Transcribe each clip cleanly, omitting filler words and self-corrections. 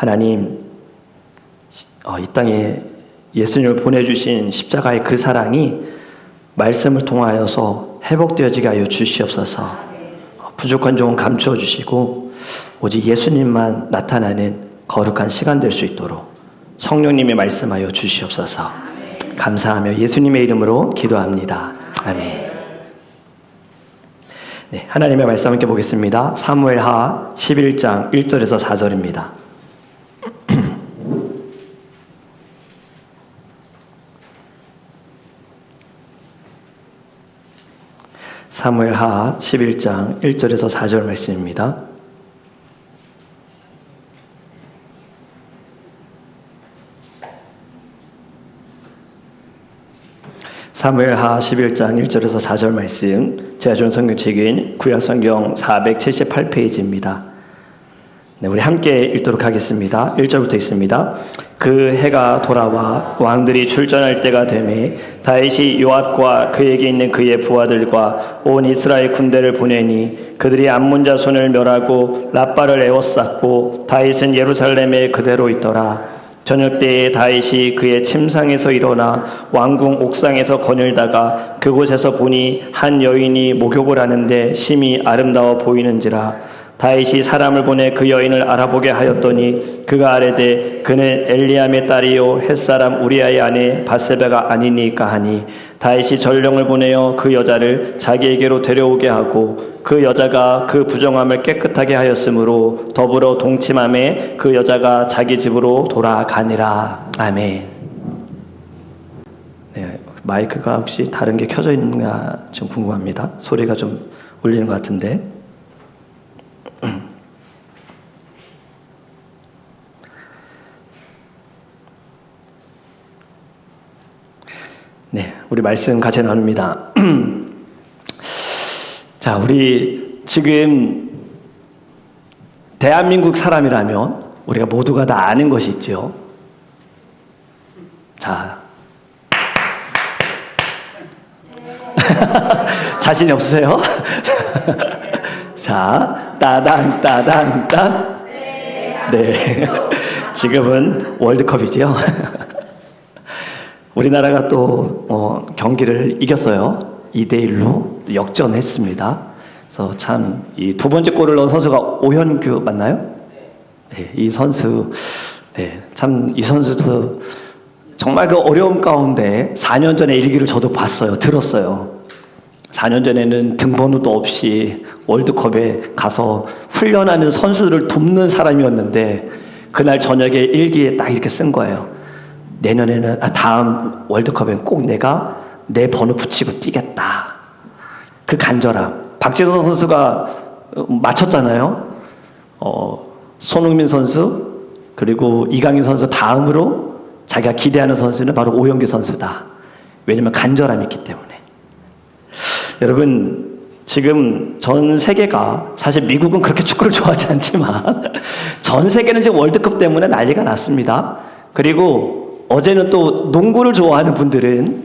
하나님, 이 땅에 예수님을 보내주신 십자가의 그 사랑이 말씀을 통하여서 회복되어지게 하여 주시옵소서. 부족한 종은 감추어 주시고 오직 예수님만 나타나는 거룩한 시간 될 수 있도록 성령님의 말씀하여 주시옵소서. 감사하며 예수님의 이름으로 기도합니다. 아멘. 네, 하나님의 말씀 함께 보겠습니다. 사무엘하 11장 1절에서 4절입니다. 사무엘하 11장 1절에서 4절 말씀입니다. 사무엘하 11장 1절에서 4절 말씀, 제가 준 성경책인 구약성경 478페이지입니다. 네, 우리 함께 읽도록 하겠습니다. 1절부터 읽습니다. 그 해가 돌아와 왕들이 출전할 때가 되매 다윗이 요압과 그에게 있는 그의 부하들과 온 이스라엘 군대를 보내니 그들이 암몬 자손을 멸하고 랍바를 에워쌌고 다윗은 예루살렘에 그대로 있더라. 저녁 때에 다윗이 그의 침상에서 일어나 왕궁 옥상에서 거닐다가 그곳에서 보니 한 여인이 목욕을 하는데 심히 아름다워 보이는지라. 다윗이 사람을 보내 그 여인을 알아보게 하였더니 그가 아뢰되 그는 엘리암의 딸이요 햇사람 우리아의 아내 밧세바가 아니니까 하니 다윗이 전령을 보내어 그 여자를 자기에게로 데려오게 하고 그 여자가 그 부정함을 깨끗하게 하였으므로 더불어 동침함에 그 여자가 자기 집으로 돌아가니라. 아멘. 네, 마이크가 혹시 다른 게 켜져 있는가 좀 궁금합니다. 소리가 좀 울리는 것 같은데. 네, 우리 말씀 같이 나눕니다. 자, 우리 지금 대한민국 사람이라면 우리가 모두가 다 아는 것이 있죠. 자, 자신이 없으세요? 자, 따당 따당 따. 네, 지금은 월드컵이지요. 우리나라가 또 경기를 이겼어요. 2대1로 역전했습니다. 그래서 참 이 두 번째 골을 넣은 선수가 오현규 맞나요? 네, 이 선수, 네, 참 이 선수도 정말 그 어려움 가운데 4년 전에 일기를 저도 봤어요. 들었어요. 4년 전에는 등번호도 없이 월드컵에 가서 훈련하는 선수들을 돕는 사람이었는데 그날 저녁에 일기에 딱 이렇게 쓴 거예요. 내년에는 다음 월드컵엔 꼭 내가 내 번호 붙이고 뛰겠다. 그 간절함. 박지성 선수가 맞췄잖아요. 손흥민 선수 그리고 이강인 선수 다음으로 자기가 기대하는 선수는 바로 오영규 선수다. 왜냐하면 간절함이 있기 때문에. 여러분 지금 전 세계가 사실 미국은 그렇게 축구를 좋아하지 않지만 전 세계는 지금 월드컵 때문에 난리가 났습니다. 그리고 어제는 또 농구를 좋아하는 분들은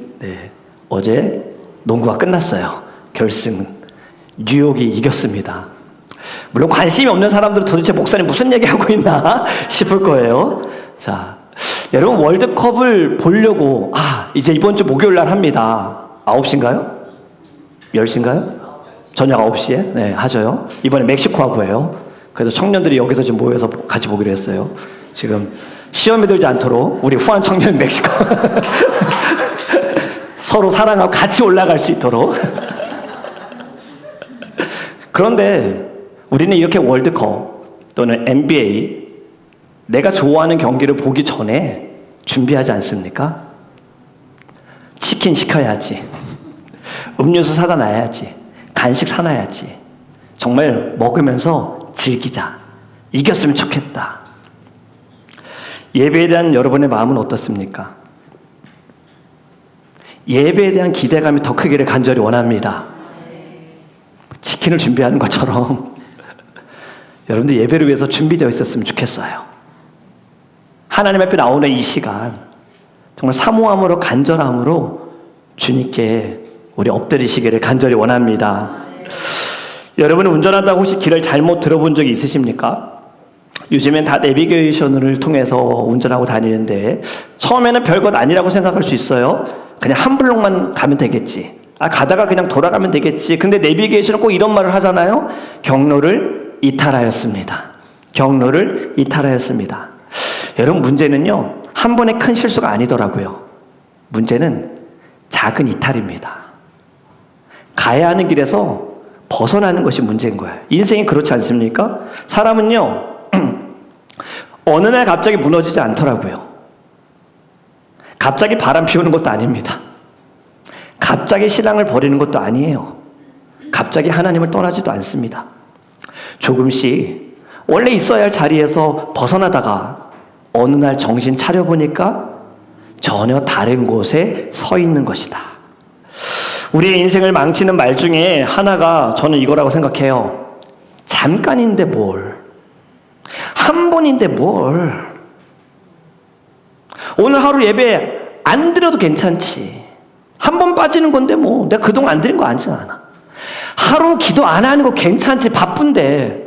어제 농구가 끝났어요. 결승 뉴욕이 이겼습니다. 물론 관심이 없는 사람들은 도대체 목사님 무슨 얘기하고 있나 싶을 거예요. 자, 여러분 월드컵을 보려고 이제 이번 주 목요일 날 합니다. 9시인가요? 10시인가요? 저녁 9시에? 네, 하죠요. 이번에 멕시코하고예요. 그래서 청년들이 여기서 좀 모여서 같이 보기로 했어요. 지금 시험에 들지 않도록 우리 후한 청년 멕시코 서로 사랑하고 같이 올라갈 수 있도록. 그런데 우리는 이렇게 월드컵 또는 NBA 내가 좋아하는 경기를 보기 전에 준비하지 않습니까? 치킨 시켜야지. 음료수 사다 놔야지. 간식 사놔야지. 정말 먹으면서 즐기자. 이겼으면 좋겠다. 예배에 대한 여러분의 마음은 어떻습니까? 예배에 대한 기대감이 더 크기를 간절히 원합니다. 치킨을 준비하는 것처럼 여러분들 예배를 위해서 준비되어 있었으면 좋겠어요. 하나님 앞에 나오는 이 시간 정말 사모함으로 간절함으로 주님께 우리 엎드리시기를 간절히 원합니다. 여러분은 운전하다가 혹시 길을 잘못 들어본 적이 있으십니까? 요즘엔 다 내비게이션을 통해서 운전하고 다니는데 처음에는 별것 아니라고 생각할 수 있어요. 그냥 한 블록만 가면 되겠지. 가다가 그냥 돌아가면 되겠지. 근데 내비게이션은 꼭 이런 말을 하잖아요. 경로를 이탈하였습니다. 경로를 이탈하였습니다. 여러분, 문제는요, 한 번의 큰 실수가 아니더라고요. 문제는 작은 이탈입니다. 가야 하는 길에서 벗어나는 것이 문제인 거예요. 인생이 그렇지 않습니까? 사람은요, 어느 날 갑자기 무너지지 않더라고요. 갑자기 바람 피우는 것도 아닙니다. 갑자기 신앙을 버리는 것도 아니에요. 갑자기 하나님을 떠나지도 않습니다. 조금씩 원래 있어야 할 자리에서 벗어나다가 어느 날 정신 차려보니까 전혀 다른 곳에 서 있는 것이다. 우리의 인생을 망치는 말 중에 하나가 저는 이거라고 생각해요. 잠깐인데 뭘. 한 번인데 뭘. 오늘 하루 예배 안 드려도 괜찮지. 한 번 빠지는 건데 뭐 내가 그동안 안 드린 거 아니지 않아. 하루 기도 안 하는 거 괜찮지. 바쁜데.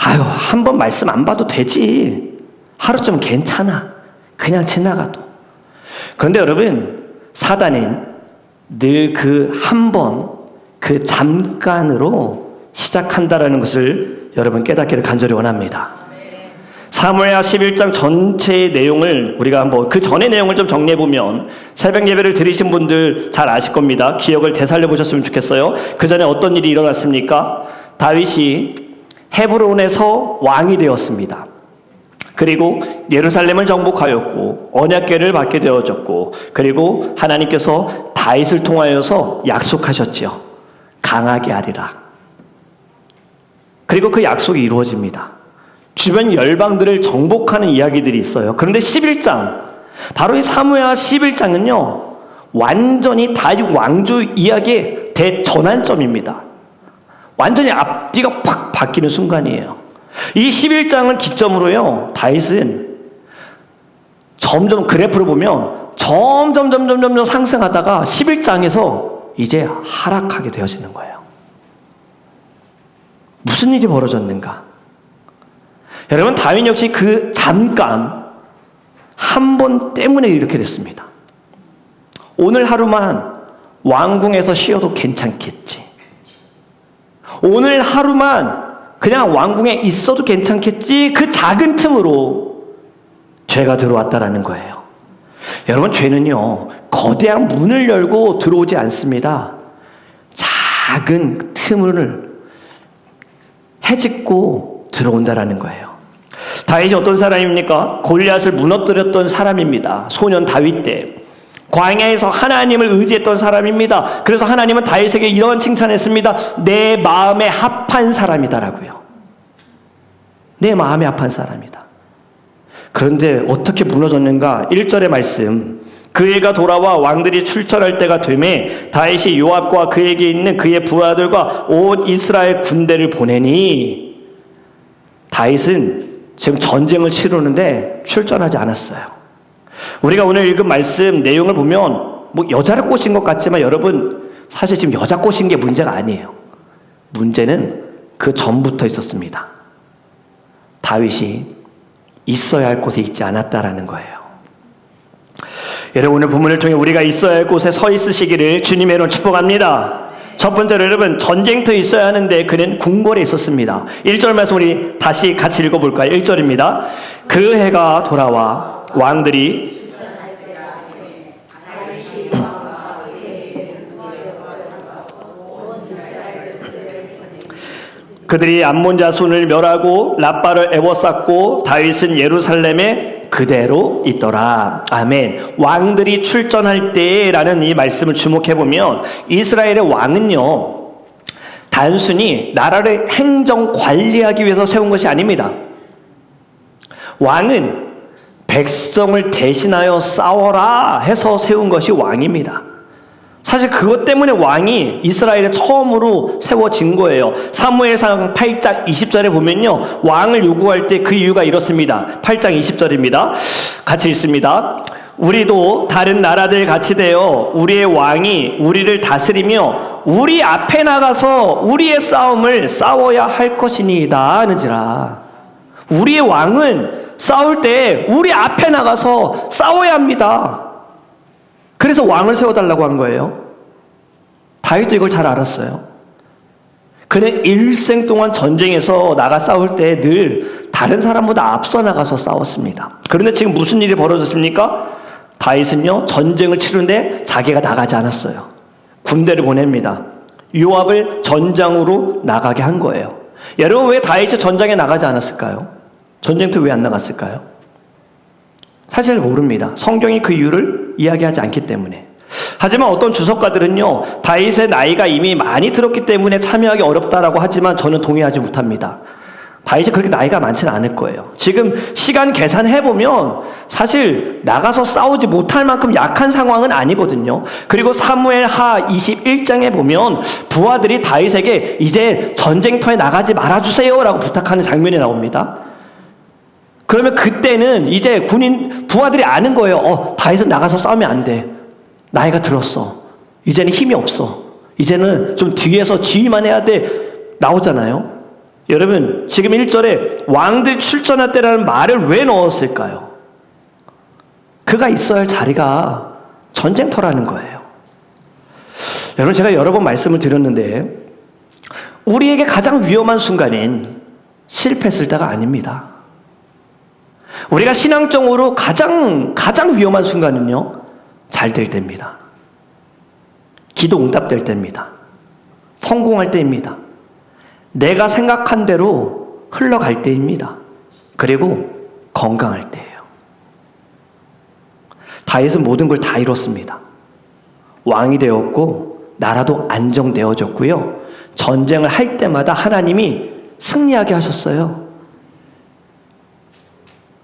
아유, 한 번 말씀 안 봐도 되지. 하루쯤 괜찮아. 그냥 지나가도. 그런데 여러분, 사단은 늘 그 한 번, 그 잠깐으로 시작한다라는 것을 여러분 깨닫기를 간절히 원합니다. 사무엘하 11장 전체의 내용을 우리가 한번 그 전의 내용을 좀 정리해 보면 새벽 예배를 드리신 분들 잘 아실 겁니다. 기억을 되살려 보셨으면 좋겠어요. 그 전에 어떤 일이 일어났습니까? 다윗이 헤브론에서 왕이 되었습니다. 그리고 예루살렘을 정복하였고 언약궤를 받게 되어졌고, 그리고 하나님께서 다윗을 통하여서 약속하셨지요. 강하게 하리라. 그리고 그 약속이 이루어집니다. 주변 열방들을 정복하는 이야기들이 있어요. 그런데 11장, 바로 이 사무엘하 11장은요, 완전히 다윗 왕조 이야기의 대전환점입니다. 완전히 앞뒤가 팍 바뀌는 순간이에요. 이 11장을 기점으로요, 다윗은 점점 그래프를 보면 점점 상승하다가 11장에서 이제 하락하게 되어지는 거예요. 무슨 일이 벌어졌는가? 여러분, 다윗 역시 그 잠깐 한 번 때문에 이렇게 됐습니다. 오늘 하루만 왕궁에서 쉬어도 괜찮겠지. 오늘 하루만 그냥 왕궁에 있어도 괜찮겠지. 그 작은 틈으로 죄가 들어왔다라는 거예요. 여러분, 죄는요, 거대한 문을 열고 들어오지 않습니다. 작은 틈을 헤집고 들어온다라는 거예요. 다윗이 어떤 사람입니까? 골리앗을 무너뜨렸던 사람입니다. 소년 다윗 때 광야에서 하나님을 의지했던 사람입니다. 그래서 하나님은 다윗에게 이런 칭찬했습니다. 내 마음에 합한 사람이다라고요. 내 마음에 합한 사람이다. 그런데 어떻게 무너졌는가? 1절의 말씀, 그 해가 돌아와 왕들이 출전할 때가 되매 다윗이 요압과 그에게 있는 그의 부하들과 온 이스라엘 군대를 보내니, 다윗은 지금 전쟁을 치르는데 출전하지 않았어요. 우리가 오늘 읽은 말씀 내용을 보면 뭐 여자를 꼬신 것 같지만 여러분, 사실 지금 여자 꼬신 게 문제가 아니에요. 문제는 그 전부터 있었습니다. 다윗이 있어야 할 곳에 있지 않았다라는 거예요. 여러분, 오늘 본문을 통해 우리가 있어야 할 곳에 서 있으시기를 주님의 이름으로 축복합니다. 첫 번째로 여러분, 전쟁터에 있어야 하는데 그는 궁궐에 있었습니다. 1절 말씀 우리 다시 같이 읽어볼까요? 1절입니다. 그 해가 돌아와 왕들이 그들이 암몬 자손을 멸하고 라빠를 애워쌌고 다윗은 예루살렘에 그대로 있더라. 아멘. 왕들이 출전할 때라는 이 말씀을 주목해보면 이스라엘의 왕은요, 단순히 나라를 행정 관리하기 위해서 세운 것이 아닙니다. 왕은 백성을 대신하여 싸워라 해서 세운 것이 왕입니다. 사실 그것 때문에 왕이 이스라엘에 처음으로 세워진 거예요. 사무엘상 8장 20절에 보면요, 왕을 요구할 때 그 이유가 이렇습니다. 8장 20절입니다. 같이 읽습니다. 우리도 다른 나라들 같이 되어 우리의 왕이 우리를 다스리며 우리 앞에 나가서 우리의 싸움을 싸워야 할 것이니이다 하는지라. 우리의 왕은 싸울 때 우리 앞에 나가서 싸워야 합니다. 그래서 왕을 세워달라고 한 거예요. 다윗도 이걸 잘 알았어요. 그는 일생 동안 전쟁에서 나가 싸울 때 늘 다른 사람보다 앞서 나가서 싸웠습니다. 그런데 지금 무슨 일이 벌어졌습니까? 다윗은요, 전쟁을 치르는데 자기가 나가지 않았어요. 군대를 보냅니다. 요압을 전장으로 나가게 한 거예요. 여러분, 왜 다윗이 전장에 나가지 않았을까요? 전쟁터 왜 안 나갔을까요? 사실 모릅니다. 성경이 그 이유를 이야기하지 않기 때문에. 하지만 어떤 주석가들은요, 다윗의 나이가 이미 많이 들었기 때문에 참여하기 어렵다라고 하지만 저는 동의하지 못합니다. 다윗이 그렇게 나이가 많지는 않을 거예요. 지금 시간 계산해보면 사실 나가서 싸우지 못할 만큼 약한 상황은 아니거든요. 그리고 사무엘 하 21장에 보면 부하들이 다윗에게 이제 전쟁터에 나가지 말아주세요 라고 부탁하는 장면이 나옵니다. 그러면 그때는 이제 부하들이 아는 거예요. 다윗은 나가서 싸우면 안 돼. 나이가 들었어. 이제는 힘이 없어. 이제는 좀 뒤에서 지휘만 해야 돼. 나오잖아요. 여러분, 지금 1절에 왕들이 출전할 때라는 말을 왜 넣었을까요? 그가 있어야 할 자리가 전쟁터라는 거예요. 여러분, 제가 여러 번 말씀을 드렸는데 우리에게 가장 위험한 순간인 실패했을 때가 아닙니다. 우리가 신앙적으로 가장 위험한 순간은요, 잘 될 때입니다. 기도 응답될 때입니다. 성공할 때입니다. 내가 생각한 대로 흘러갈 때입니다. 그리고 건강할 때예요. 다윗은 모든 걸 다 이뤘습니다. 왕이 되었고 나라도 안정되어졌고요. 전쟁을 할 때마다 하나님이 승리하게 하셨어요.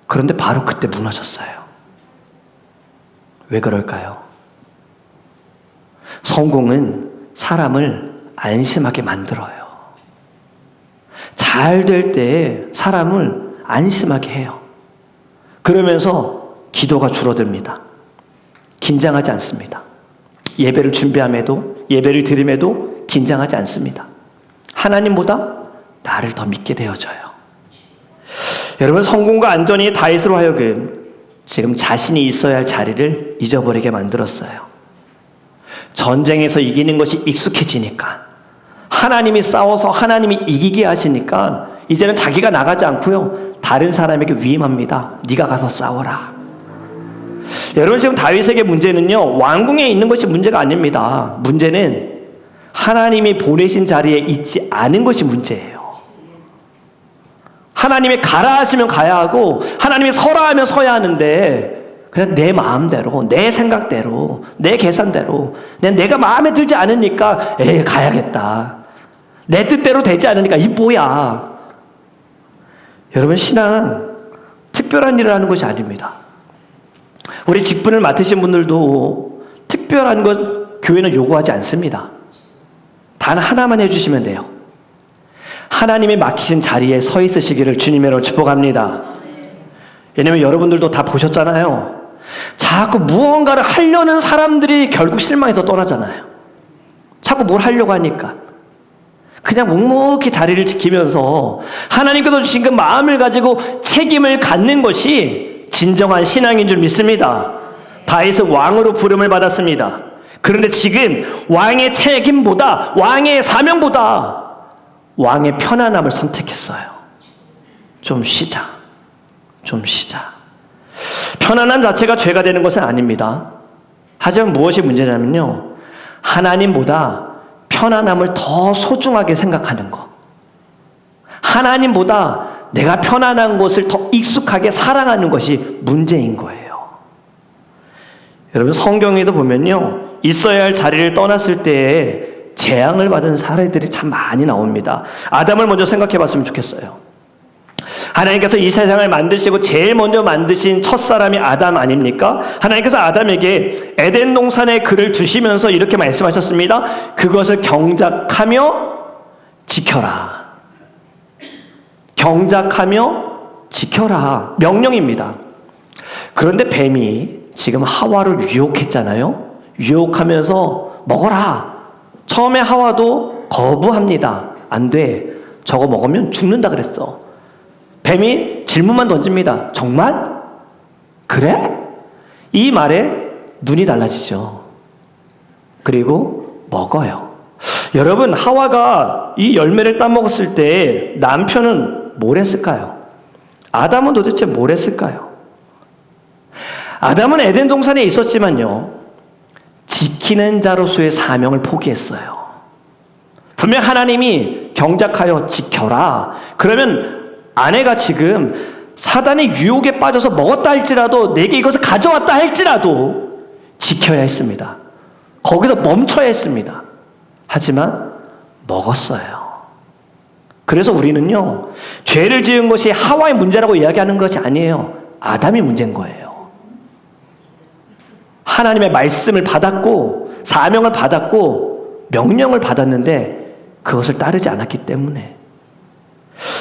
그런데 바로 그때 무너졌어요. 왜 그럴까요? 성공은 사람을 안심하게 만들어요. 잘 될 때 사람을 안심하게 해요. 그러면서 기도가 줄어듭니다. 긴장하지 않습니다. 예배를 준비함에도, 예배를 드림에도 긴장하지 않습니다. 하나님보다 나를 더 믿게 되어져요. 여러분, 성공과 안전이 다윗으로 하여금 지금 자신이 있어야 할 자리를 잊어버리게 만들었어요. 전쟁에서 이기는 것이 익숙해지니까, 하나님이 싸워서 하나님이 이기게 하시니까 이제는 자기가 나가지 않고요, 다른 사람에게 위임합니다. 네가 가서 싸워라. 여러분, 지금 다윗에게 문제는요, 왕궁에 있는 것이 문제가 아닙니다. 문제는 하나님이 보내신 자리에 있지 않은 것이 문제예요. 하나님이 가라 하시면 가야 하고 하나님이 서라 하면 서야 하는데 그냥 내 마음대로, 내 생각대로, 내 계산대로, 그냥 내가 마음에 들지 않으니까 가야겠다. 내 뜻대로 되지 않으니까 이 뭐야. 여러분, 신앙은 특별한 일을 하는 것이 아닙니다. 우리 직분을 맡으신 분들도 특별한 것 교회는 요구하지 않습니다. 단 하나만 해주시면 돼요. 하나님이 맡기신 자리에 서 있으시기를 주님으로 축복합니다. 왜냐면 여러분들도 다 보셨잖아요. 자꾸 무언가를 하려는 사람들이 결국 실망해서 떠나잖아요. 자꾸 뭘 하려고 하니까. 그냥 묵묵히 자리를 지키면서 하나님께서 주신 그 마음을 가지고 책임을 갖는 것이 진정한 신앙인 줄 믿습니다. 다윗은 왕으로 부름을 받았습니다. 그런데 지금 왕의 책임보다, 왕의 사명보다 왕의 편안함을 선택했어요. 좀 쉬자. 좀 쉬자. 편안함 자체가 죄가 되는 것은 아닙니다. 하지만 무엇이 문제냐면요, 하나님보다 편안함을 더 소중하게 생각하는 것, 하나님보다 내가 편안한 것을 더 익숙하게 사랑하는 것이 문제인 거예요. 여러분, 성경에도 보면요, 있어야 할 자리를 떠났을 때에 재앙을 받은 사례들이 참 많이 나옵니다. 아담을 먼저 생각해 봤으면 좋겠어요. 하나님께서 이 세상을 만드시고 제일 먼저 만드신 첫사람이 아담 아닙니까? 하나님께서 아담에게 에덴 동산에 그를 주시면서 이렇게 말씀하셨습니다. 그것을 경작하며 지켜라. 경작하며 지켜라. 명령입니다. 그런데 뱀이 지금 하와를 유혹했잖아요. 유혹하면서 먹어라. 처음에 하와도 거부합니다. 안 돼. 저거 먹으면 죽는다 그랬어. 뱀이 질문만 던집니다. 정말? 그래? 이 말에 눈이 달라지죠. 그리고 먹어요. 여러분, 하와가 이 열매를 따먹었을 때 남편은 뭘 했을까요? 아담은 도대체 뭘 했을까요? 아담은 에덴 동산에 있었지만요, 지키는 자로서의 사명을 포기했어요. 분명 하나님이 경작하여 지켜라. 그러면 아내가 지금 사단의 유혹에 빠져서 먹었다 할지라도, 내게 이것을 가져왔다 할지라도 지켜야 했습니다. 거기서 멈춰야 했습니다. 하지만 먹었어요. 그래서 우리는요, 죄를 지은 것이 하와의 문제라고 이야기하는 것이 아니에요. 아담이 문제인 거예요. 하나님의 말씀을 받았고 사명을 받았고 명령을 받았는데 그것을 따르지 않았기 때문에.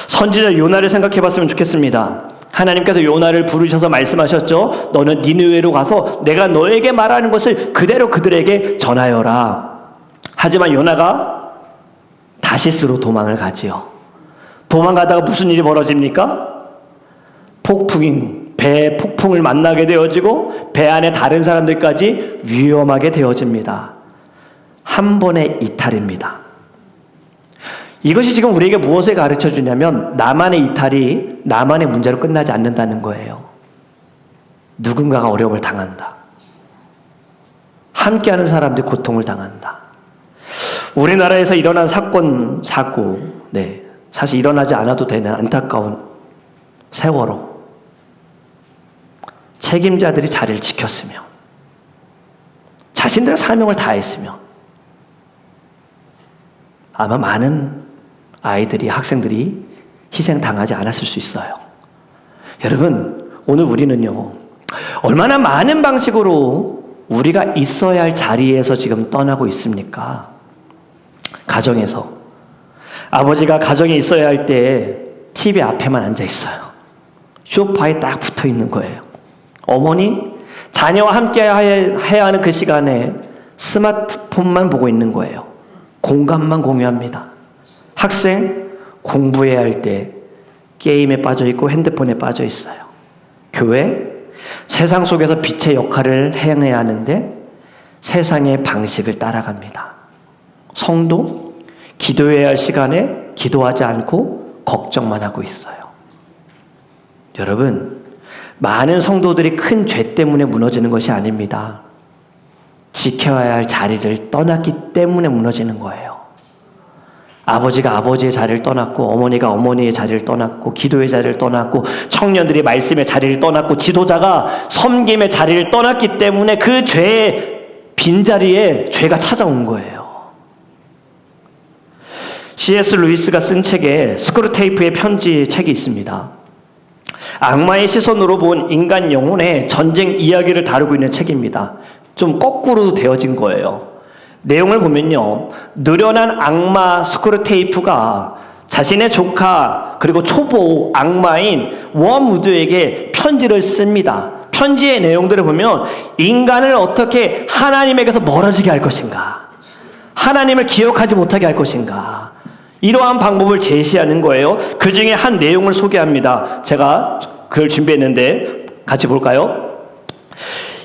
선지자 요나를 생각해 봤으면 좋겠습니다. 하나님께서 요나를 부르셔서 말씀하셨죠. 너는 니느웨로 가서 내가 너에게 말하는 것을 그대로 그들에게 전하여라. 하지만 요나가 다시스로 도망을 가지요. 도망가다가 무슨 일이 벌어집니까? 배 폭풍을 만나게 되어지고 배 안에 다른 사람들까지 위험하게 되어집니다. 한 번의 이탈입니다. 이것이 지금 우리에게 무엇을 가르쳐 주냐면, 나만의 이탈이 나만의 문제로 끝나지 않는다는 거예요. 누군가가 어려움을 당한다. 함께하는 사람들이 고통을 당한다. 우리나라에서 일어난 사건, 사고, 사실 일어나지 않아도 되는 안타까운 세월호. 책임자들이 자리를 지켰으며 자신들의 사명을 다했으며 아마 많은 아이들이, 학생들이 희생당하지 않았을 수 있어요. 여러분, 오늘 우리는요, 얼마나 많은 방식으로 우리가 있어야 할 자리에서 지금 떠나고 있습니까? 가정에서 아버지가 가정에 있어야 할 때 TV 앞에만 앉아 있어요. 소파에 딱 붙어 있는 거예요. 어머니, 자녀와 함께 해야 하는 그 시간에 스마트폰만 보고 있는 거예요. 공간만 공유합니다. 학생, 공부해야 할 때 게임에 빠져 있고 핸드폰에 빠져 있어요. 교회, 세상 속에서 빛의 역할을 행해야 하는데 세상의 방식을 따라갑니다. 성도, 기도해야 할 시간에 기도하지 않고 걱정만 하고 있어요. 여러분, 많은 성도들이 큰 죄 때문에 무너지는 것이 아닙니다. 지켜야 할 자리를 떠났기 때문에 무너지는 거예요. 아버지가 아버지의 자리를 떠났고, 어머니가 어머니의 자리를 떠났고, 기도의 자리를 떠났고, 청년들이 말씀의 자리를 떠났고, 지도자가 섬김의 자리를 떠났기 때문에 그 죄의 빈자리에 죄가 찾아온 거예요. C.S. 루이스가 쓴 책에 스크루테이프의 편지 책이 있습니다. 악마의 시선으로 본 인간 영혼의 전쟁 이야기를 다루고 있는 책입니다. 좀 거꾸로 되어진 거예요. 내용을 보면요, 느련한 악마 스크루테이프가 자신의 조카 그리고 초보 악마인 웜우드에게 편지를 씁니다. 편지의 내용들을 보면 인간을 어떻게 하나님에게서 멀어지게 할 것인가, 하나님을 기억하지 못하게 할 것인가, 이러한 방법을 제시하는 거예요. 그 중에 한 내용을 소개합니다. 제가 그걸 준비했는데 같이 볼까요?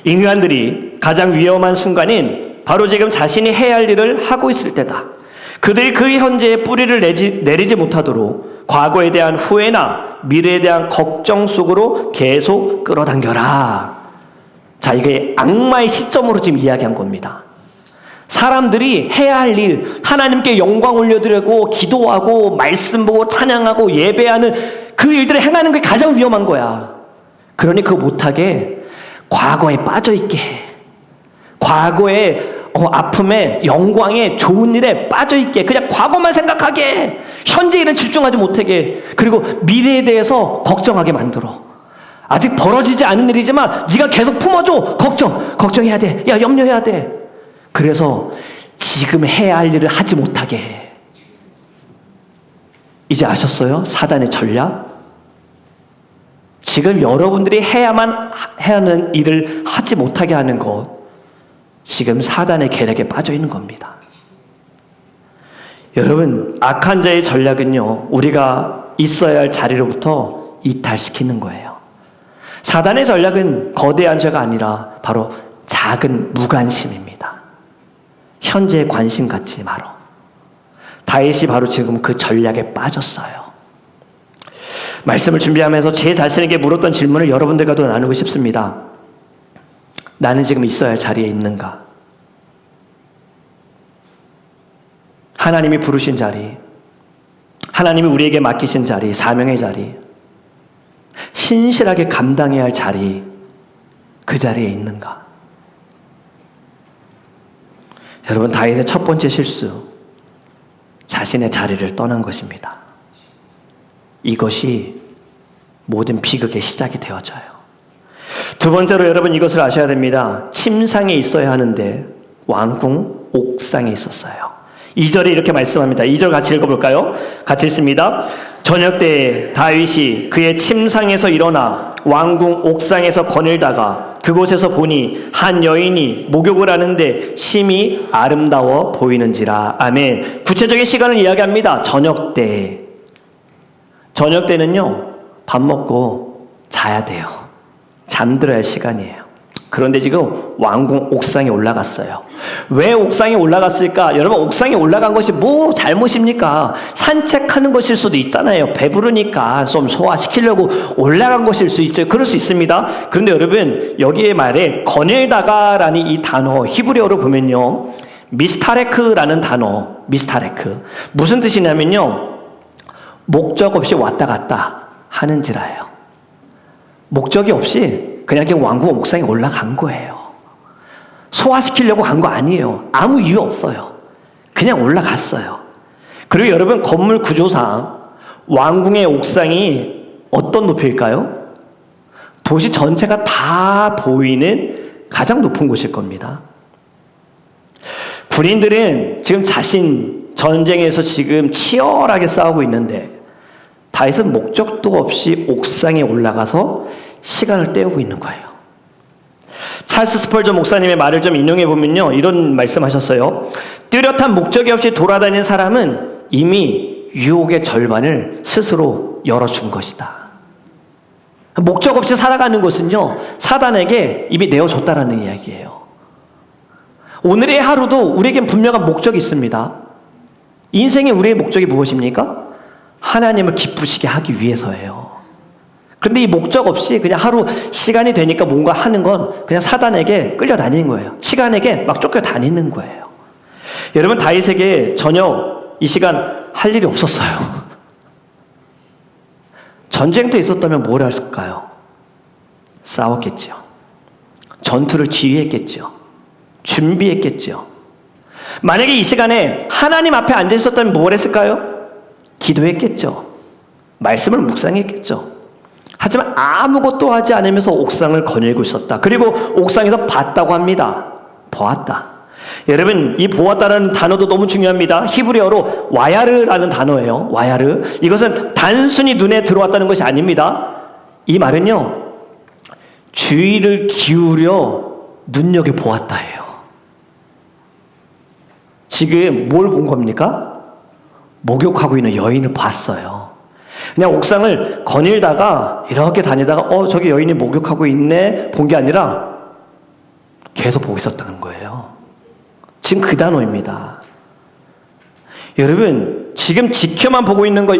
인간들이 가장 위험한 순간인 바로 지금 자신이 해야 할 일을 하고 있을 때다. 그들이 그 현재에 뿌리를 내리지 못하도록 과거에 대한 후회나 미래에 대한 걱정 속으로 계속 끌어당겨라. 자, 이게 악마의 시점으로 지금 이야기한 겁니다. 사람들이 해야 할 일, 하나님께 영광 올려드리고 기도하고 말씀 보고 찬양하고 예배하는 그 일들을 행하는 게 가장 위험한 거야. 그러니 그거 못하게 과거에 빠져있게 해. 과거의 아픔에, 영광에, 좋은 일에 빠져있게, 그냥 과거만 생각하게 해. 현재 일은 집중하지 못하게 해. 그리고 미래에 대해서 걱정하게 만들어. 아직 벌어지지 않은 일이지만 네가 계속 품어줘. 걱정해야 돼. 야, 염려해야 돼. 그래서 지금 해야 할 일을 하지 못하게 해. 이제 아셨어요? 사단의 전략? 지금 여러분들이 해야 하는 일을 하지 못하게 하는 것, 지금 사단의 계략에 빠져 있는 겁니다. 여러분, 악한 자의 전략은요, 우리가 있어야 할 자리로부터 이탈시키는 거예요. 사단의 전략은 거대한 죄가 아니라 바로 작은 무관심입니다. 현재에 관심 갖지 마라. 다윗이 바로 지금 그 전략에 빠졌어요. 말씀을 준비하면서 제 자신에게 물었던 질문을 여러분들과도 나누고 싶습니다. 나는 지금 있어야 할 자리에 있는가? 하나님이 부르신 자리, 하나님이 우리에게 맡기신 자리, 사명의 자리, 신실하게 감당해야 할 자리, 그 자리에 있는가? 여러분, 다윗의 첫 번째 실수, 자신의 자리를 떠난 것입니다. 이것이 모든 비극의 시작이 되어져요. 두 번째로 여러분 이것을 아셔야 됩니다. 침상에 있어야 하는데 왕궁 옥상에 있었어요. 2절에 이렇게 말씀합니다. 2절 같이 읽어볼까요? 같이 읽습니다. 저녁 때에 다윗이 그의 침상에서 일어나 왕궁 옥상에서 거닐다가 그곳에서 보니 한 여인이 목욕을 하는데 심히 아름다워 보이는지라. 아멘. 구체적인 시간을 이야기합니다. 저녁 때. 저녁 때는요, 밥 먹고 자야 돼요. 잠들어야 할 시간이에요. 그런데 지금 왕궁 옥상에 올라갔어요. 왜 옥상에 올라갔을까? 여러분, 옥상에 올라간 것이 뭐 잘못입니까? 산책하는 것일 수도 있잖아요. 배부르니까 좀 소화시키려고 올라간 것일 수 있어요. 그럴 수 있습니다. 그런데 여러분, 여기에 말에 거닐다가라는 이 단어, 히브리어로 보면요, 미스타레크라는 단어, 미스타레크. 무슨 뜻이냐면요, 목적 없이 왔다 갔다 하는지라예요. 목적이 없이 그냥 지금 왕궁 옥상에 올라간 거예요. 소화시키려고 간 거 아니에요. 아무 이유 없어요. 그냥 올라갔어요. 그리고 여러분, 건물 구조상 왕궁의 옥상이 어떤 높이일까요? 도시 전체가 다 보이는 가장 높은 곳일 겁니다. 군인들은 지금 전쟁에서 지금 치열하게 싸우고 있는데 다윗은 목적도 없이 옥상에 올라가서 시간을 때우고 있는 거예요. 찰스 스펄전 목사님의 말을 좀 인용해 보면요, 이런 말씀하셨어요. 뚜렷한 목적이 없이 돌아다니는 사람은 이미 유혹의 절반을 스스로 열어준 것이다. 목적 없이 살아가는 것은요, 사단에게 이미 내어줬다라는 이야기예요. 오늘의 하루도 우리에겐 분명한 목적이 있습니다. 인생의 우리의 목적이 무엇입니까? 하나님을 기쁘시게 하기 위해서예요. 그런데 이 목적 없이 그냥 하루 시간이 되니까 뭔가 하는 건 그냥 사단에게 끌려다니는 거예요. 시간에게 막 쫓겨다니는 거예요. 여러분, 다윗에게 전혀 이 시간 할 일이 없었어요. 전쟁도 있었다면 뭘 했을까요? 싸웠겠죠. 전투를 지휘했겠죠. 준비했겠죠. 만약에 이 시간에 하나님 앞에 앉아 있었다면 뭘 했을까요? 기도했겠죠. 말씀을 묵상했겠죠. 하지만 아무것도 하지 않으면서 옥상을 거닐고 있었다. 그리고 옥상에서 봤다고 합니다. 보았다. 여러분, 이 보았다라는 단어도 너무 중요합니다. 히브리어로 와야르라는 단어예요. 와야르. 이것은 단순히 눈에 들어왔다는 것이 아닙니다. 이 말은요, 주의를 기울여 눈여겨보았다예요. 지금 뭘 본 겁니까? 목욕하고 있는 여인을 봤어요. 그냥 옥상을 거닐다가 이렇게 다니다가 저기 여인이 목욕하고 있네 본 게 아니라 계속 보고 있었다는 거예요. 지금 그 단어입니다. 여러분, 지금 지켜만 보고 있는 거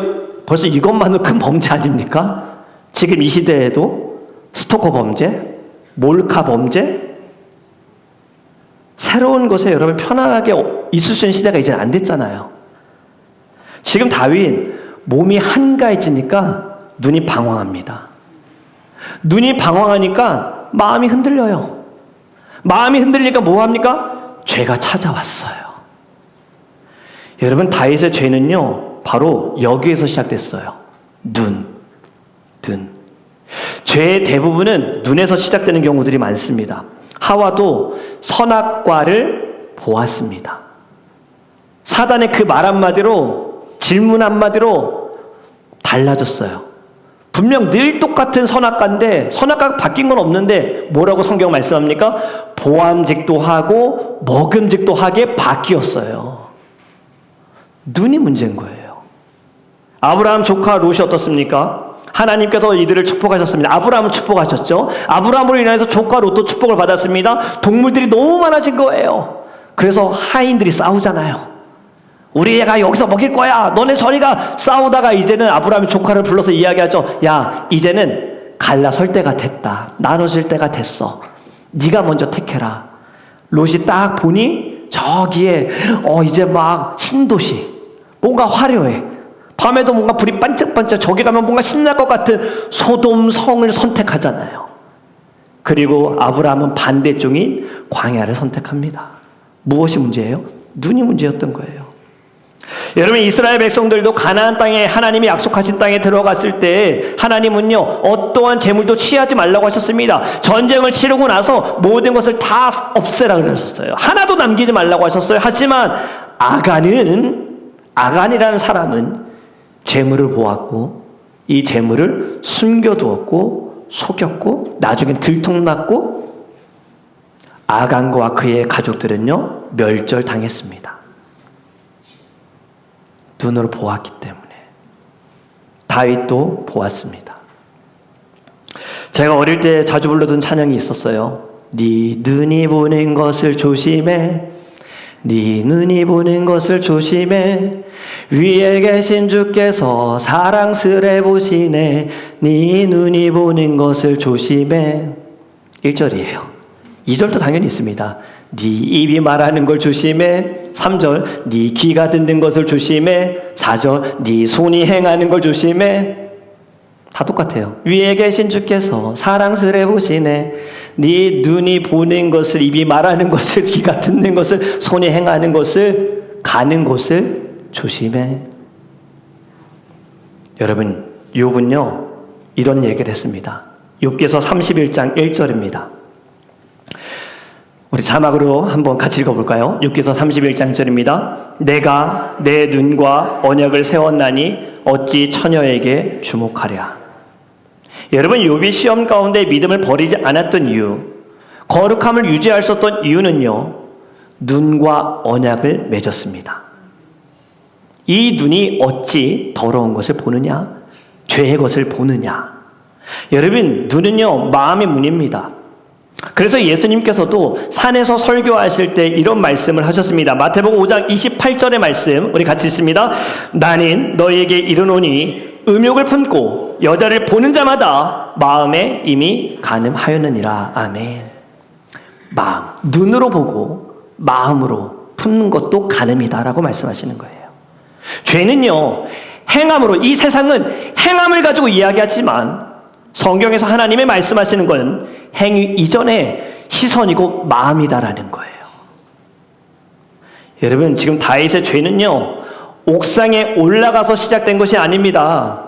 벌써 이것만으로 큰 범죄 아닙니까? 지금 이 시대에도 스토커 범죄, 몰카 범죄, 새로운 것에 여러분 편안하게 있을 수 있는 시대가 이제 안 됐잖아요. 지금 다윗 몸이 한가해지니까 눈이 방황합니다. 눈이 방황하니까 마음이 흔들려요. 마음이 흔들리니까 뭐 합니까? 죄가 찾아왔어요. 여러분, 다윗의 죄는요, 바로 여기에서 시작됐어요. 눈. 죄의 대부분은 눈에서 시작되는 경우들이 많습니다. 하와도 선악과를 보았습니다. 사단의 그 말 한마디로, 질문 한마디로 달라졌어요. 분명 늘 똑같은 선악과인데 선악과가 바뀐 건 없는데 뭐라고 성경 말씀합니까? 보암직도 하고 먹음직도 하게 바뀌었어요. 눈이 문제인 거예요. 아브라함 조카 롯이 어떻습니까? 하나님께서 이들을 축복하셨습니다. 아브라함을 축복하셨죠. 아브라함으로 인해서 조카 롯도 축복을 받았습니다. 동물들이 너무 많아진 거예요. 그래서 하인들이 싸우잖아요. 우리 애가 여기서 먹일 거야. 너네 저리가. 싸우다가 이제는 아브라함이 조카를 불러서 이야기하죠. 야, 이제는 갈라설 때가 됐다. 나눠질 때가 됐어. 네가 먼저 택해라. 롯이 딱 보니 저기에 이제 막 신도시, 뭔가 화려해. 밤에도 뭔가 불이 반짝반짝, 저기 가면 뭔가 신날 것 같은 소돔 성을 선택하잖아요. 그리고 아브라함은 반대쪽인 광야를 선택합니다. 무엇이 문제예요? 눈이 문제였던 거예요. 여러분, 이스라엘 백성들도 가나안 땅에, 하나님이 약속하신 땅에 들어갔을 때 하나님은요, 어떠한 재물도 취하지 말라고 하셨습니다. 전쟁을 치르고 나서 모든 것을 다 없애라 그러셨어요. 하나도 남기지 말라고 하셨어요. 하지만 아간이라는 사람은 재물을 보았고 이 재물을 숨겨두었고 속였고 나중에 들통났고 아간과 그의 가족들은요, 멸절당했습니다. 눈으로 보았기 때문에. 다윗도 보았습니다. 제가 어릴 때 자주 불러둔 찬양이 있었어요. 네 눈이 보는 것을 조심해, 네 눈이 보는 것을 조심해, 위에 계신 주께서 사랑스레 보시네, 네 눈이 보는 것을 조심해. 1절이에요. 2절도 당연히 있습니다. 네 입이 말하는 걸 조심해. 3절 네 귀가 듣는 것을 조심해. 4절 네 손이 행하는 걸 조심해. 다 똑같아요. 위에 계신 주께서 사랑스레 보시네, 네 눈이 보는 것을, 입이 말하는 것을, 귀가 듣는 것을, 손이 행하는 것을, 가는 곳을 조심해. 여러분, 욥은요 이런 얘기를 했습니다. 욥기서 31장 1절입니다. 우리 자막으로 한번 같이 읽어볼까요? 욥기서 31장 1절입니다. 내가 내 눈과 언약을 세웠나니 어찌 처녀에게 주목하랴. 여러분, 욥이 시험 가운데 믿음을 버리지 않았던 이유, 거룩함을 유지할 수 있었던 이유는요, 눈과 언약을 맺었습니다. 이 눈이 어찌 더러운 것을 보느냐, 죄의 것을 보느냐. 여러분, 눈은요 마음의 문입니다. 그래서 예수님께서도 산에서 설교하실 때 이런 말씀을 하셨습니다. 마태복음 5장 28절의 말씀 우리 같이 읽습니다. 나는 너희에게 이르노니 음욕을 품고 여자를 보는 자마다 마음에 이미 간음하였느니라. 아멘. 마음, 눈으로 보고 마음으로 품는 것도 간음이다라고 말씀하시는 거예요. 죄는요 행함으로, 이 세상은 행함을 가지고 이야기하지만 성경에서 하나님의 말씀하시는 건 행위 이전에 시선이고 마음이다라는 거예요. 여러분, 지금 다윗의 죄는요 옥상에 올라가서 시작된 것이 아닙니다.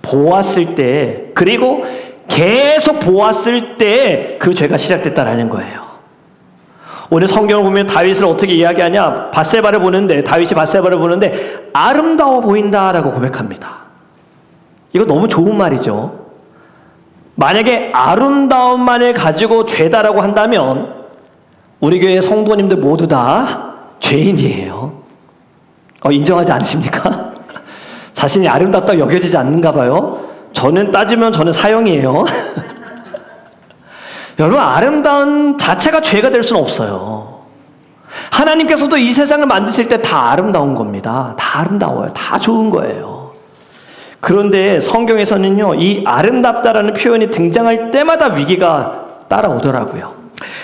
보았을 때, 그리고 계속 보았을 때 그 죄가 시작됐다라는 거예요. 오늘 성경을 보면 다윗을 어떻게 이야기하냐, 밧세바를 보는데, 다윗이 밧세바를 보는데 아름다워 보인다라고 고백합니다. 이거 너무 좋은 말이죠. 만약에 아름다움만을 가지고 죄다라고 한다면 우리 교회 성도님들 모두 다 죄인이에요. 인정하지 않으십니까? 자신이 아름답다고 여겨지지 않는가 봐요. 저는 따지면 저는 사형이에요. 여러분, 아름다운 자체가 죄가 될 수는 없어요. 하나님께서도 이 세상을 만드실 때 다 아름다운 겁니다. 다 아름다워요. 다 좋은 거예요. 그런데 성경에서는요, 이 아름답다라는 표현이 등장할 때마다 위기가 따라오더라고요.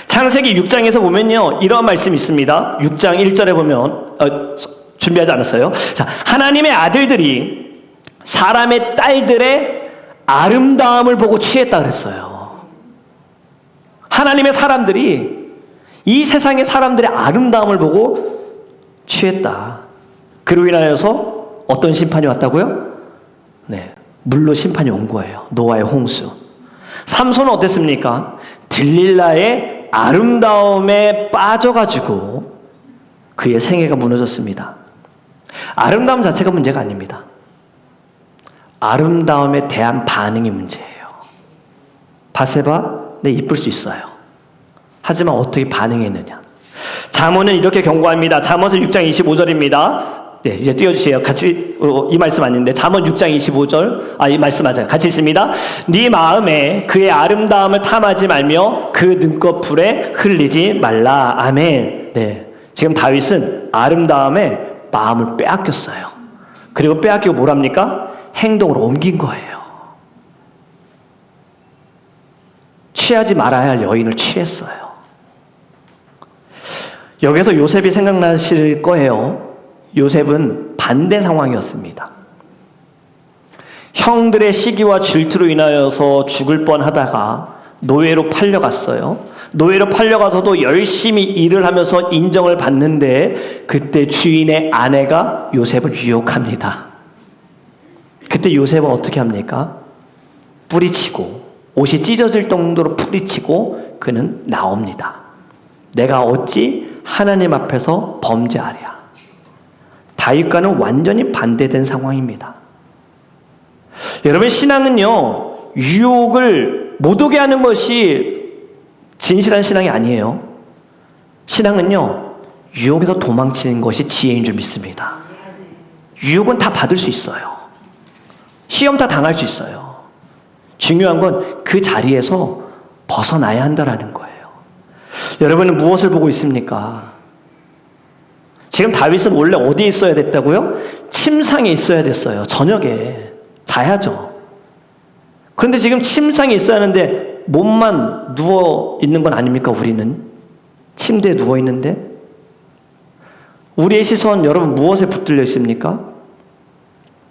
창세기 6장에서 보면요, 이런 말씀이 있습니다. 6장 1절에 보면, 준비하지 않았어요? 자, 하나님의 아들들이 사람의 딸들의 아름다움을 보고 취했다 그랬어요. 하나님의 사람들이 이 세상의 사람들의 아름다움을 보고 취했다. 그로 인하여서 어떤 심판이 왔다고요? 네, 물로 심판이 온 거예요. 노아의 홍수. 삼손은 어땠습니까? 들릴라의 아름다움에 빠져가지고 그의 생애가 무너졌습니다. 아름다움 자체가 문제가 아닙니다. 아름다움에 대한 반응이 문제예요. 밧세바, 네, 이쁠 수 있어요. 하지만 어떻게 반응했느냐. 잠언은 이렇게 경고합니다. 잠언서 6장 25절입니다. 네, 이제 띄워주세요. 같이, 이 말씀 아닌데, 잠언 6장 25절. 이 말씀 맞아요. 같이 읽습니다. 네 마음에 그의 아름다움을 탐하지 말며 그 눈꺼풀에 흘리지 말라. 아멘. 네. 지금 다윗은 아름다움에 마음을 빼앗겼어요. 그리고 빼앗기고 뭐랍니까? 행동으로 옮긴 거예요. 취하지 말아야 할 여인을 취했어요. 여기서 요셉이 생각나실 거예요. 요셉은 반대 상황이었습니다. 형들의 시기와 질투로 인하여서 죽을 뻔하다가 노예로 팔려갔어요. 노예로 팔려가서도 열심히 일을 하면서 인정을 받는데 그때 주인의 아내가 요셉을 유혹합니다. 그때 요셉은 어떻게 합니까? 뿌리치고 옷이 찢어질 정도로 뿌리치고 그는 나옵니다. 내가 어찌 하나님 앞에서 범죄하랴. 다윗과는 완전히 반대된 상황입니다. 여러분, 신앙은요, 유혹을 못 오게 하는 것이 진실한 신앙이 아니에요. 신앙은요, 유혹에서 도망치는 것이 지혜인 줄 믿습니다. 유혹은 다 받을 수 있어요. 시험 다 당할 수 있어요. 중요한 건 그 자리에서 벗어나야 한다라는 거예요. 여러분은 무엇을 보고 있습니까? 지금 다윗은 원래 어디에 있어야 됐다고요? 침상에 있어야 됐어요. 저녁에 자야죠. 그런데 지금 침상에 있어야 하는데 몸만 누워 있는 건 아닙니까? 우리는 침대에 누워 있는데 우리의 시선 여러분 무엇에 붙들려 있습니까?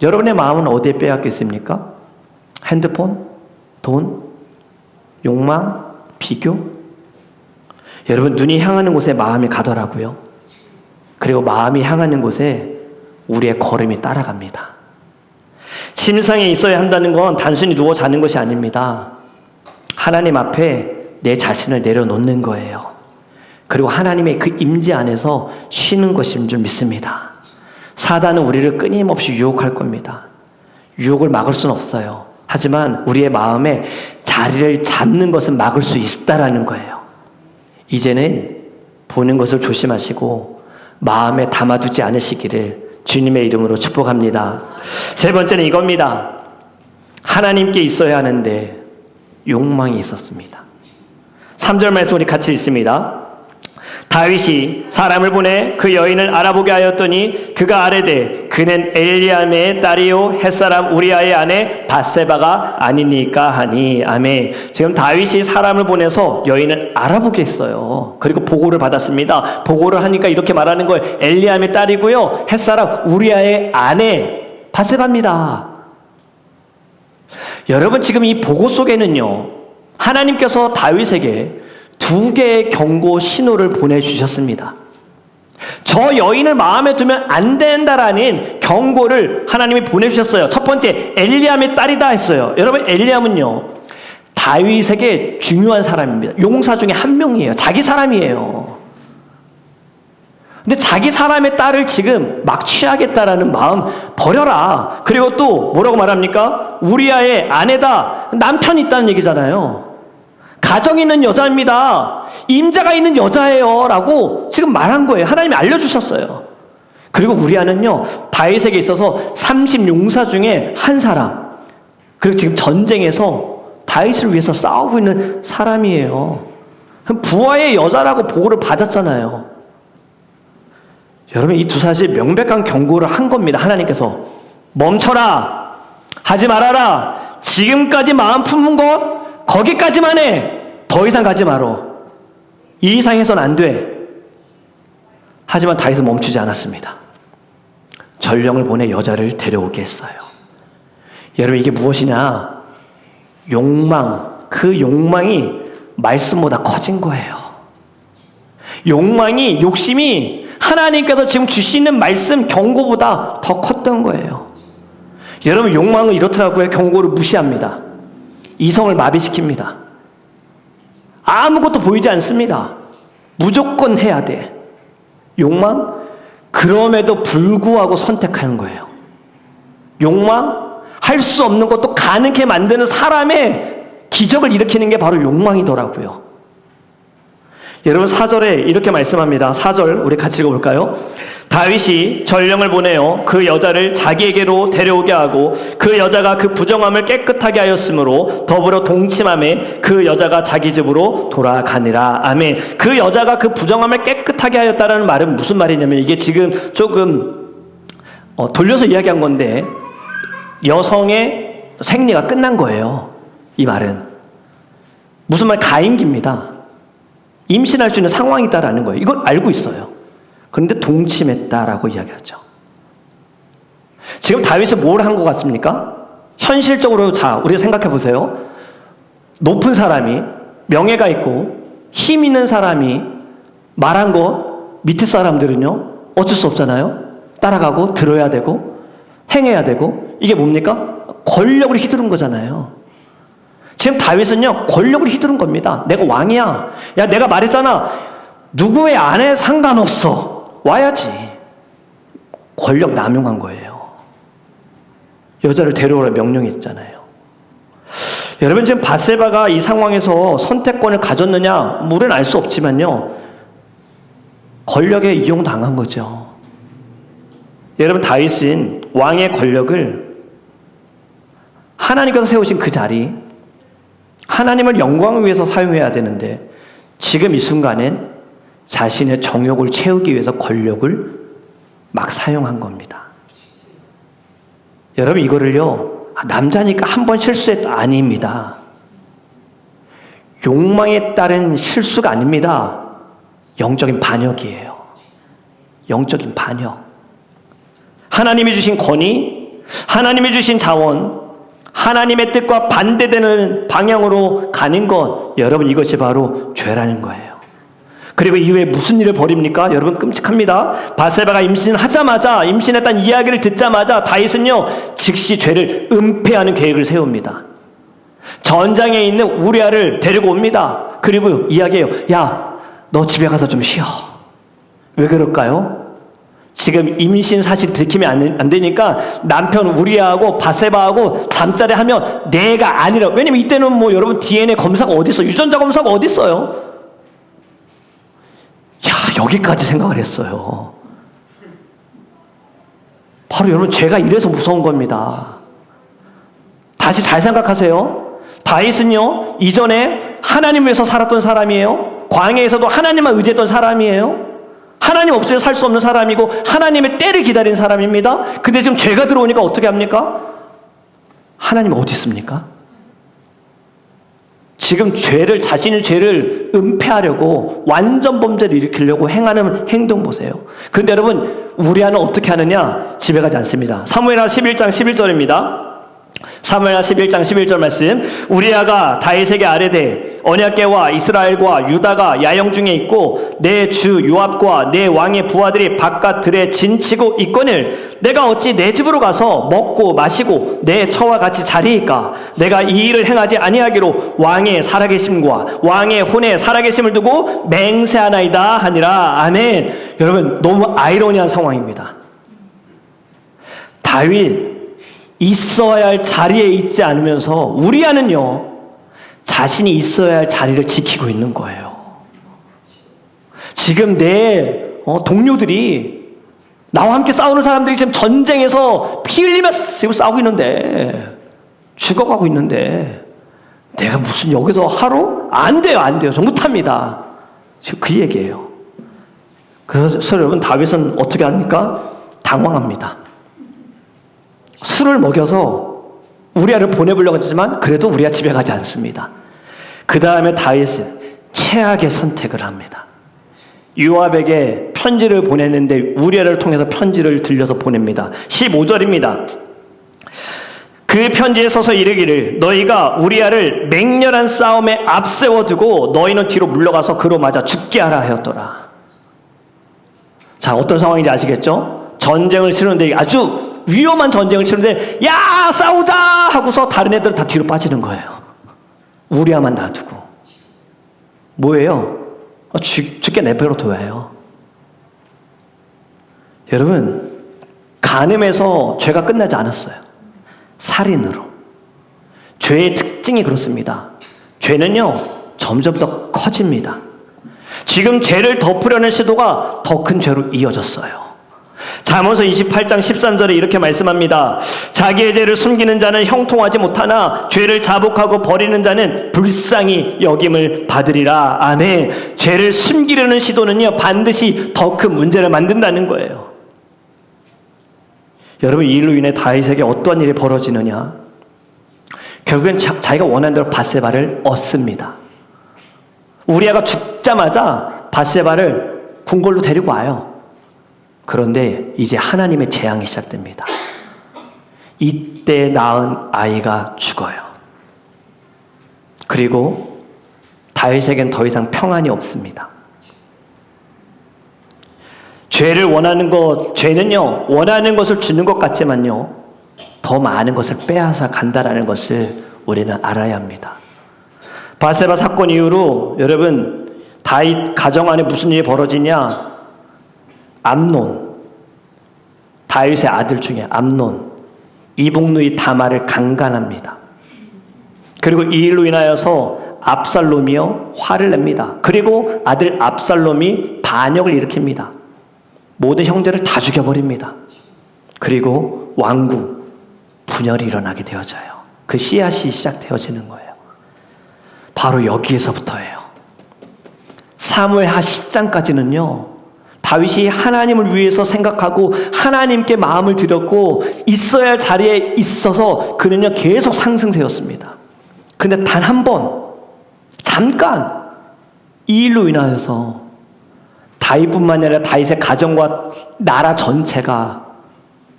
여러분의 마음은 어디에 빼앗겨 있습니까? 핸드폰? 돈? 욕망? 비교? 여러분, 눈이 향하는 곳에 마음이 가더라고요. 그리고 마음이 향하는 곳에 우리의 걸음이 따라갑니다. 침상에 있어야 한다는 건 단순히 누워 자는 것이 아닙니다. 하나님 앞에 내 자신을 내려놓는 거예요. 그리고 하나님의 그 임재 안에서 쉬는 것인 줄 믿습니다. 사단은 우리를 끊임없이 유혹할 겁니다. 유혹을 막을 수는 없어요. 하지만 우리의 마음에 자리를 잡는 것은 막을 수 있다라는 거예요. 이제는 보는 것을 조심하시고 마음에 담아두지 않으시기를 주님의 이름으로 축복합니다. 세 번째는 이겁니다. 하나님께 있어야 하는데 욕망이 있었습니다. 3절 말씀 우리 같이 읽습니다. 다윗이 사람을 보내 그 여인을 알아보게 하였더니 그가 아뢰되 그는 엘리암의 딸이요 햇사람 우리아의 아내 밧세바가 아니니까 하니. 아멘. 지금 다윗이 사람을 보내서 여인을 알아보게 했어요. 그리고 보고를 받았습니다. 보고를 하니까 이렇게 말하는 거예요. 엘리암의 딸이고요 햇사람 우리아의 아내 밧세바입니다. 여러분, 지금 이 보고 속에는요, 하나님께서 다윗에게 2개의 경고 신호를 보내주셨습니다. 저 여인을 마음에 두면 안 된다라는 경고를 하나님이 보내주셨어요. 첫 번째, 엘리암의 딸이다 했어요. 여러분, 엘리암은요, 다윗에게 중요한 사람입니다. 용사 중에 한 명이에요. 자기 사람이에요. 근데 자기 사람의 딸을 지금 막 취하겠다라는 마음 버려라. 그리고 또 뭐라고 말합니까? 우리아의 아내다. 남편이 있다는 얘기잖아요. 가정 있는 여자입니다. 임자가 있는 여자예요. 라고 지금 말한 거예요. 하나님이 알려주셨어요. 그리고 우리아는요, 다윗에게 있어서 30용사 중에 한 사람. 그리고 지금 전쟁에서 다윗을 위해서 싸우고 있는 사람이에요. 부하의 여자라고 보고를 받았잖아요. 여러분, 이 두 사실 명백한 경고를 한 겁니다. 하나님께서 멈춰라, 하지 말아라, 지금까지 마음 품은 것 거기까지만 해, 더 이상 가지 마라, 이 이상해서는 안 돼. 하지만 다윗은 멈추지 않았습니다. 전령을 보내 여자를 데려오게 했어요. 여러분, 이게 무엇이냐? 욕망, 그 욕망이 말씀보다 커진 거예요. 욕망이, 욕심이 하나님께서 지금 주시는 말씀 경고보다 더 컸던 거예요. 여러분, 욕망은 이렇더라고요. 경고를 무시합니다. 이성을 마비시킵니다. 아무것도 보이지 않습니다. 무조건 해야 돼. 욕망? 그럼에도 불구하고 선택하는 거예요. 욕망? 할 수 없는 것도 가능하게 만드는 사람의 기적을 일으키는 게 바로 욕망이더라고요. 여러분, 4절에 이렇게 말씀합니다. 4절 우리 같이 읽어볼까요? 다윗이 전령을 보내어 그 여자를 자기에게로 데려오게 하고 그 여자가 그 부정함을 깨끗하게 하였으므로 더불어 동침함에 그 여자가 자기 집으로 돌아가니라. 아멘. 그 여자가 그 부정함을 깨끗하게 하였다라는 말은 무슨 말이냐면, 이게 지금 조금 돌려서 이야기한 건데 여성의 생리가 끝난 거예요. 이 말은 무슨 말? 가임기입니다. 임신할 수 있는 상황이다라는 거예요. 이걸 알고 있어요. 그런데 동침했다라고 이야기하죠. 지금 다윗은 뭘 한 것 같습니까? 현실적으로 자, 우리가 생각해 보세요. 높은 사람이, 명예가 있고 힘 있는 사람이 말한 거 밑에 사람들은요 어쩔 수 없잖아요. 따라가고 들어야 되고 행해야 되고. 이게 뭡니까? 권력을 휘두른 거잖아요. 지금 다윗은요 권력을 휘두른 겁니다. 내가 왕이야. 야, 내가 말했잖아. 누구의 아내 상관없어. 와야지. 권력 남용한 거예요. 여자를 데려오라 명령했잖아요. 여러분, 지금 밧세바가 이 상황에서 선택권을 가졌느냐? 우리는 알 수 없지만요, 권력에 이용당한 거죠. 여러분, 다윗은 왕의 권력을 하나님께서 세우신 그 자리, 하나님을 영광을 위해서 사용해야 되는데 지금 이 순간엔 자신의 정욕을 채우기 위해서 권력을 막 사용한 겁니다. 여러분, 이거를요 남자니까 한 번 실수했다 아닙니다. 욕망에 따른 실수가 아닙니다. 영적인 반역이에요. 영적인 반역. 하나님이 주신 권위, 하나님이 주신 자원, 하나님의 뜻과 반대되는 방향으로 가는 것, 여러분, 이것이 바로 죄라는 거예요. 그리고 이후에 무슨 일을 벌입니까? 여러분, 끔찍합니다. 밧세바가 임신하자마자, 임신했다는 이야기를 듣자마자 다윗은요 즉시 죄를 은폐하는 계획을 세웁니다. 전장에 있는 우리아를 데리고 옵니다. 그리고 이야기해요. 야, 너 집에 가서 좀 쉬어. 왜 그럴까요? 지금 임신 사실 들키면 안 되니까 남편 우리아하고 밧세바하고 잠자리 하면 내가 아니라. 왜냐면 이때는 뭐 여러분 DNA 검사가 어디 있어? 유전자 검사가 어디 있어요? 여기까지 생각을 했어요. 바로 여러분, 죄가 이래서 무서운 겁니다. 다시 잘 생각하세요. 다윗은요 이전에 하나님 위해서 살았던 사람이에요. 광야에서도 하나님만 의지했던 사람이에요. 하나님 없이는 살 수 없는 사람이고 하나님의 때를 기다린 사람입니다. 근데 지금 죄가 들어오니까 어떻게 합니까? 하나님 어디 있습니까? 지금 자신의 죄를 은폐하려고, 완전 범죄를 일으키려고 행하는 행동 보세요. 그런데 여러분, 우리아는 어떻게 하느냐? 집에 가지 않습니다. 사무엘하 11장 11절입니다. 사무엘하 11장 11절 말씀. 우리아가 다윗에게 아뢰되 언약궤와 이스라엘과 유다가 야영 중에 있고 내 주 요압과 내 왕의 부하들이 바깥 들에 진치고 있거늘 내가 어찌 내 집으로 가서 먹고 마시고 내 처와 같이 자리이까? 내가 이 일을 행하지 아니하기로 왕의 살아계심과 왕의 혼의 살아계심을 두고 맹세하나이다 하니라. 아멘. 여러분, 너무 아이러니한 상황입니다. 다윗 있어야 할 자리에 있지 않으면서 우리아는요 자신이 있어야 할 자리를 지키고 있는 거예요. 지금 내 동료들이, 나와 함께 싸우는 사람들이 지금 전쟁에서 피 흘리면서 지금 싸우고 있는데, 죽어가고 있는데 내가 무슨 여기서 하루? 안 돼요. 저 못합니다. 지금 그 얘기예요. 그래서 여러분, 다윗은 어떻게 합니까? 당황합니다. 술을 먹여서 우리아를 보내보려고 했지만 그래도 우리아 집에 가지 않습니다. 그 다음에 다윗은 최악의 선택을 합니다. 요압에게 편지를 보냈는데 우리아를 통해서 편지를 들려서 보냅니다. 15절입니다. 그 편지에 써서 이르기를 너희가 우리아를 맹렬한 싸움에 앞세워두고 너희는 뒤로 물러가서 그로 맞아 죽게 하라 하였더라. 자, 어떤 상황인지 아시겠죠? 전쟁을 치르는데, 아주 위험한 전쟁을 치르는데 야 싸우자 하고서 다른 애들은 다 뒤로 빠지는 거예요. 우리아만 놔두고. 뭐예요? 죽게 내버려 둬요. 여러분, 간음에서 죄가 끝나지 않았어요. 살인으로. 죄의 특징이 그렇습니다. 죄는요 점점 더 커집니다. 지금 죄를 덮으려는 시도가 더 큰 죄로 이어졌어요. 잠언서 28장 13절에 이렇게 말씀합니다. 자기의 죄를 숨기는 자는 형통하지 못하나 죄를 자복하고 버리는 자는 불쌍히 여김을 받으리라. 아멘. 죄를 숨기려는 시도는요, 반드시 더 큰 문제를 만든다는 거예요. 여러분, 이 일로 인해 다윗에게 어떠한 일이 벌어지느냐? 결국엔 자기가 원하는 대로 밧세바를 얻습니다. 우리아가 죽자마자 밧세바를 궁궐로 데리고 와요. 그런데 이제 하나님의 재앙이 시작됩니다. 이때 낳은 아이가 죽어요. 그리고 다윗에겐 더 이상 평안이 없습니다. 죄는요, 원하는 것을 주는 것 같지만요, 더 많은 것을 빼앗아 간다라는 것을 우리는 알아야 합니다. 밧세바 사건 이후로 여러분, 다윗 가정 안에 무슨 일이 벌어지냐? 암논, 다윗의 아들 중에 암논, 이복누이 다말을 강간합니다. 그리고 이 일로 인하여서 압살롬이요, 화를 냅니다. 그리고 아들 압살롬이 반역을 일으킵니다. 모든 형제를 다 죽여버립니다. 그리고 왕궁, 분열이 일어나게 되어져요. 그 씨앗이 시작되어지는 거예요. 바로 여기에서부터예요. 사무엘하 10장까지는요, 다윗이 하나님을 위해서 생각하고 하나님께 마음을 드렸고 있어야 할 자리에 있어서 그는요, 계속 상승세였습니다. 그런데 단 한 번, 잠깐 이 일로 인하여서 다윗뿐만 아니라 다윗의 가정과 나라 전체가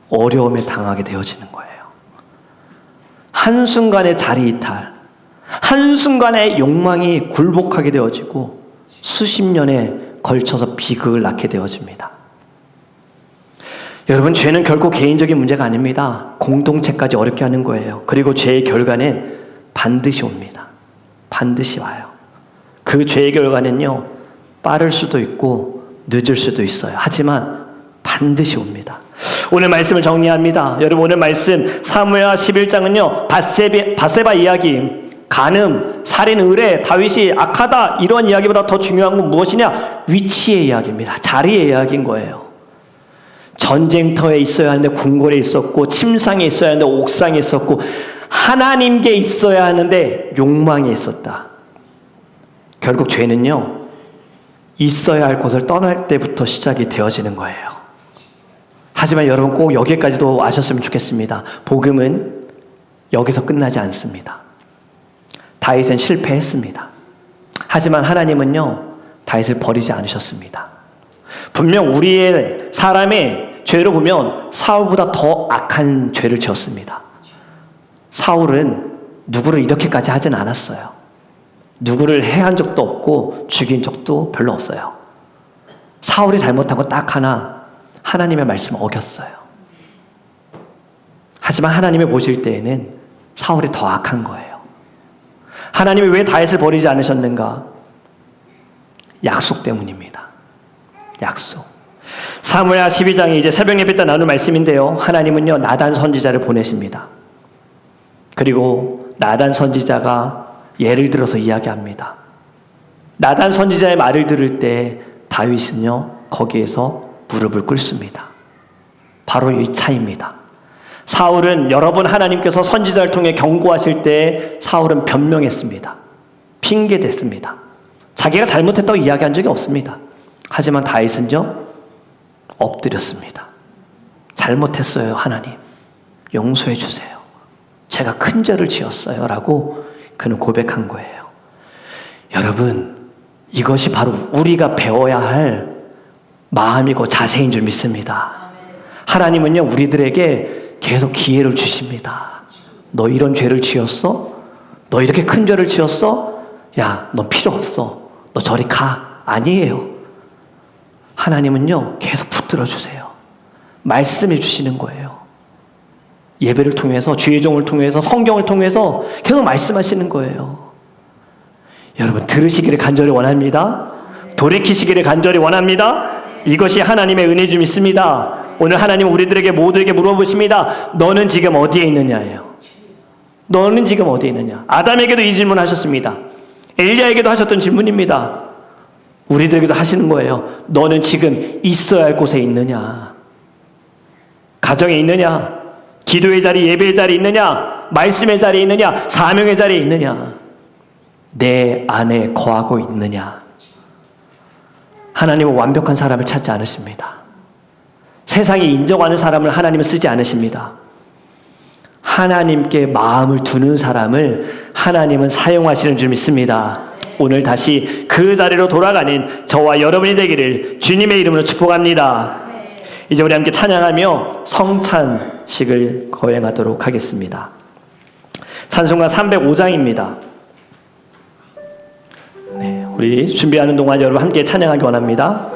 어려움에 당하게 되어지는 거예요. 한순간의 자리 이탈, 한순간의 욕망이 굴복하게 되어지고 수십 년에 걸쳐서 비극을 낳게 되어집니다. 여러분, 죄는 결코 개인적인 문제가 아닙니다. 공동체까지 어렵게 하는 거예요. 그리고 죄의 결과는 반드시 옵니다. 반드시 와요. 그 죄의 결과는요, 빠를 수도 있고 늦을 수도 있어요. 하지만 반드시 옵니다. 오늘 말씀을 정리합니다. 여러분, 오늘 말씀 사무엘하 11장은요, 밧세바 이야기, 간음, 살인, 의뢰, 다윗이 악하다, 이런 이야기보다 더 중요한 건 무엇이냐? 위치의 이야기입니다. 자리의 이야기인 거예요. 전쟁터에 있어야 하는데 궁궐에 있었고, 침상에 있어야 하는데 옥상에 있었고, 하나님께 있어야 하는데 욕망에 있었다. 결국 죄는요, 있어야 할 곳을 떠날 때부터 시작이 되어지는 거예요. 하지만 여러분, 꼭 여기까지도 아셨으면 좋겠습니다. 복음은 여기서 끝나지 않습니다. 다윗은 실패했습니다. 하지만 하나님은요, 다윗을 버리지 않으셨습니다. 분명 우리의 사람의 죄로 보면 사울보다 더 악한 죄를 지었습니다. 사울은 누구를 이렇게까지 하진 않았어요. 누구를 해한 적도 없고 죽인 적도 별로 없어요. 사울이 잘못한 건 딱 하나, 하나님의 말씀을 어겼어요. 하지만 하나님이 보실 때에는 사울이 더 악한 거예요. 하나님이 왜 다윗을 버리지 않으셨는가? 약속 때문입니다. 약속. 사무엘하 12장이 이제 새벽 예배 때 나눈 말씀인데요, 하나님은요, 나단 선지자를 보내십니다. 그리고 나단 선지자가 예를 들어서 이야기합니다. 나단 선지자의 말을 들을 때 다윗은요, 거기에서 무릎을 꿇습니다. 바로 이 차이입니다. 사울은 여러 번 하나님께서 선지자를 통해 경고하실 때 사울은 변명했습니다. 핑계댔습니다. 자기가 잘못했다고 이야기한 적이 없습니다. 하지만 다윗은요, 엎드렸습니다. 잘못했어요, 하나님. 용서해 주세요. 제가 큰 죄를 지었어요. 라고 그는 고백한 거예요. 여러분, 이것이 바로 우리가 배워야 할 마음이고 자세인 줄 믿습니다. 하나님은요, 우리들에게 계속 기회를 주십니다. 너 이런 죄를 지었어? 너 이렇게 큰 죄를 지었어? 야, 너 필요 없어. 너 저리 가. 아니에요. 하나님은요, 계속 붙들어 주세요. 말씀해 주시는 거예요. 예배를 통해서, 주의 종을 통해서, 성경을 통해서 계속 말씀하시는 거예요. 여러분, 들으시기를 간절히 원합니다. 돌이키시기를 간절히 원합니다. 이것이 하나님의 은혜 줄 믿습니다. 오늘 하나님 우리들에게 모두에게 물어보십니다. 너는 지금 어디에 있느냐예요. 너는 지금 어디에 있느냐. 아담에게도 이 질문 하셨습니다. 엘리야에게도 하셨던 질문입니다. 우리들에게도 하시는 거예요. 너는 지금 있어야 할 곳에 있느냐. 가정에 있느냐? 기도의 자리, 예배의 자리에 있느냐? 말씀의 자리에 있느냐? 사명의 자리에 있느냐? 내 안에 거하고 있느냐? 하나님은 완벽한 사람을 찾지 않으십니다. 세상이 인정하는 사람을 하나님은 쓰지 않으십니다. 하나님께 마음을 두는 사람을 하나님은 사용하시는 줄 믿습니다. 오늘 다시 그 자리로 돌아가는 저와 여러분이 되기를 주님의 이름으로 축복합니다. 이제 우리 함께 찬양하며 성찬식을 거행하도록 하겠습니다. 찬송가 305장입니다. 네, 우리 준비하는 동안 여러분 함께 찬양하기 원합니다.